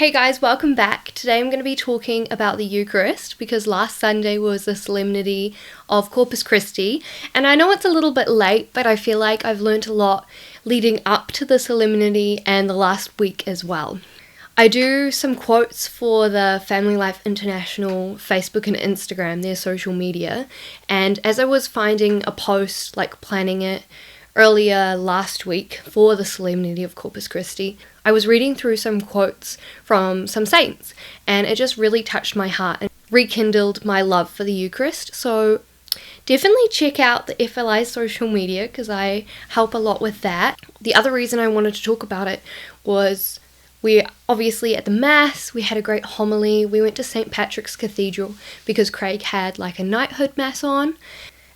Hey guys, welcome back. Today I'm going to be talking about the Eucharist because last Sunday was the solemnity of Corpus Christi, and I know it's a little bit late, but I feel like I've learnt a lot leading up to the solemnity and the last week as well. I do some quotes for the Family Life International Facebook and Instagram, their social media, and as I was finding a post, planning it earlier last week for the solemnity of Corpus Christi, I was reading through some quotes from some saints, and it just really touched my heart and rekindled my love for the Eucharist. So definitely check out the FLI social media because I help a lot with that. The other reason I wanted to talk about it was we obviously at the Mass, we had a great homily. We went to St. Patrick's Cathedral because Craig had a knighthood Mass on.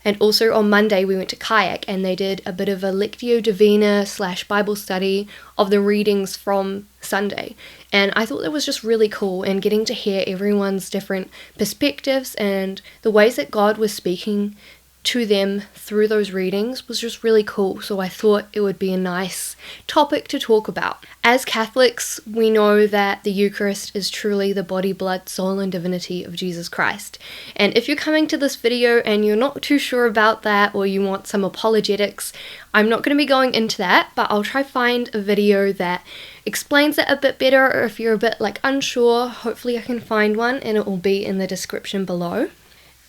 And also on Monday we went to Kayak and they did a bit of a Lectio Divina / Bible study of the readings from Sunday. And I thought that was just really cool, and getting to hear everyone's different perspectives and the ways that God was speaking to them through those readings was just really cool. So I thought it would be a nice topic to talk about. As Catholics, we know that the Eucharist is truly the body, blood, soul, and divinity of Jesus Christ. And if you're coming to this video and you're not too sure about that, or you want some apologetics, I'm not going to be going into that, but I'll try find a video that explains it a bit better, or if you're a bit unsure, hopefully I can find one and it will be in the description below.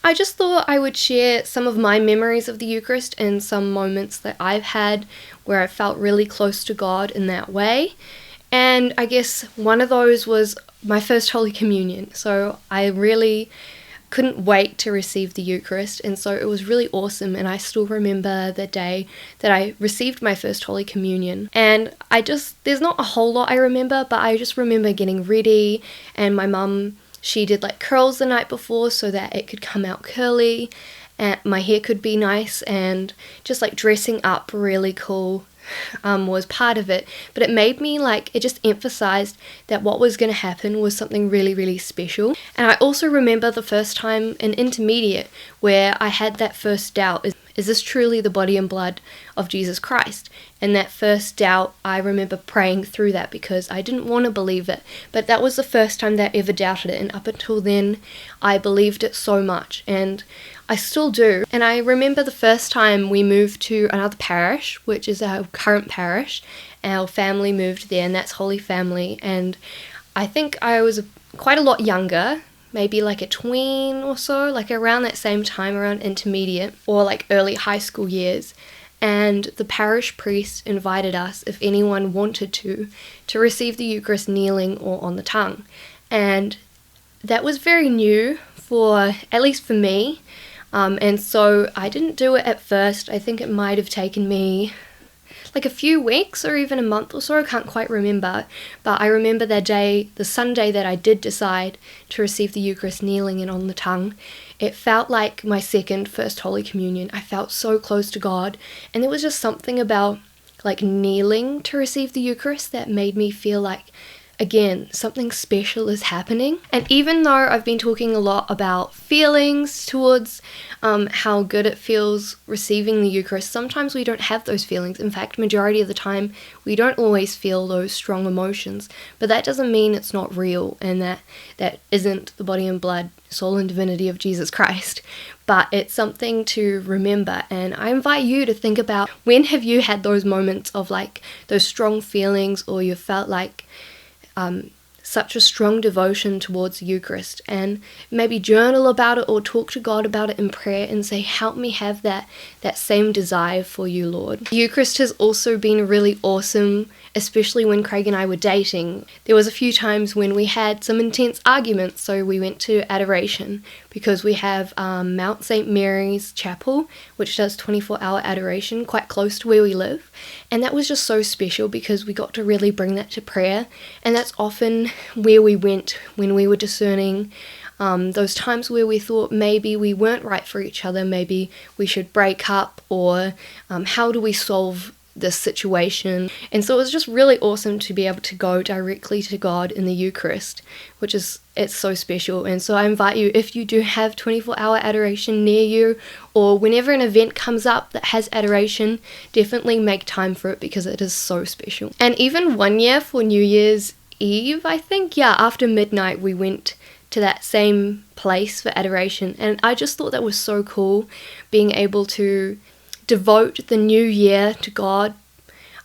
I just thought I would share some of my memories of the Eucharist and some moments that I've had where I felt really close to God in that way. And I guess one of those was my first Holy Communion. So I really couldn't wait to receive the Eucharist, and so it was really awesome. And I still remember the day that I received my first Holy Communion. And there's not a whole lot I remember, but I just remember getting ready, and my mum, she did curls the night before so that it could come out curly and my hair could be nice, and just dressing up really cool was part of it. But it made me it just emphasized that what was going to happen was something really, really special. And I also remember the first time in intermediate where I had that first doubt, is this truly the body and blood of Jesus Christ? And that first doubt, I remember praying through that because I didn't want to believe it. But that was the first time that I ever doubted it. And up until then, I believed it so much. And I still do. And I remember the first time we moved to another parish, which is our current parish. Our family moved there, and that's Holy Family. And I think I was quite a lot younger, maybe a tween or so, around that same time, around intermediate or early high school years. And the parish priest invited us, if anyone wanted to receive the Eucharist kneeling or on the tongue. And that was very new at least for me. And so I didn't do it at first. I think it might have taken me a few weeks or even a month or so, I can't quite remember. But I remember that day, the Sunday that I did decide to receive the Eucharist kneeling and on the tongue, it felt like my first Holy Communion. I felt so close to God, and there was just something about kneeling to receive the Eucharist that made me feel again, something special is happening. And even though I've been talking a lot about feelings towards how good it feels receiving the Eucharist, sometimes we don't have those feelings. In fact, majority of the time, we don't always feel those strong emotions. But that doesn't mean it's not real, and that isn't the body and blood, soul and divinity of Jesus Christ. But it's something to remember, and I invite you to think about, when have you had those moments of those strong feelings, or you felt such a strong devotion towards the Eucharist, and maybe journal about it or talk to God about it in prayer and say, help me have that same desire for you, Lord. The Eucharist has also been really awesome, especially when Craig and I were dating. There was a few times when we had some intense arguments, so we went to adoration because we have Mount St. Mary's Chapel, which does 24-hour adoration quite close to where we live. And that was just so special because we got to really bring that to prayer. And that's often where we went when we were discerning those times where we thought maybe we weren't right for each other, maybe we should break up, or how do we solve this situation. And so it was just really awesome to be able to go directly to God in the Eucharist, it's so special. And so I invite you, if you do have 24-hour adoration near you, or whenever an event comes up that has adoration, definitely make time for it because it is so special. And even one year for New Year's Eve, I think. Yeah, after midnight we went to that same place for adoration, and I just thought that was so cool, being able to devote the new year to God,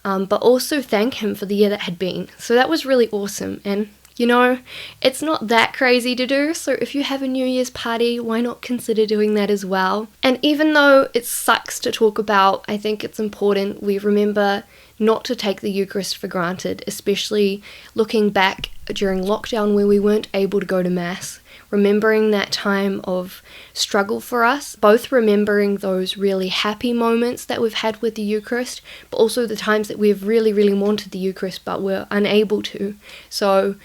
but also thank him for the year that had been. So that was really awesome, and you know, it's not that crazy to do, so if you have a New Year's party, why not consider doing that as well? And even though it sucks to talk about, I think it's important we remember not to take the Eucharist for granted, especially looking back during lockdown where we weren't able to go to Mass. Remembering that time of struggle for us, both remembering those really happy moments that we've had with the Eucharist, but also the times that we've really, really wanted the Eucharist but were unable to. So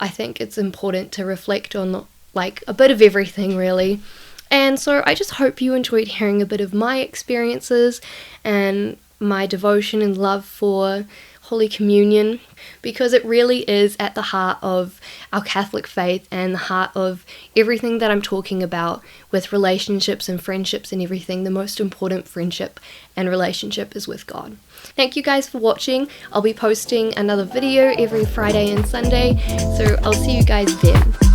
I think it's important to reflect on like a bit of everything really. And so I just hope you enjoyed hearing a bit of my experiences and my devotion and love for Holy Communion, because it really is at the heart of our Catholic faith and the heart of everything that I'm talking about with relationships and friendships and everything. The most important friendship and relationship is with God. Thank you guys for watching. I'll be posting another video every Friday and Sunday, so I'll see you guys then.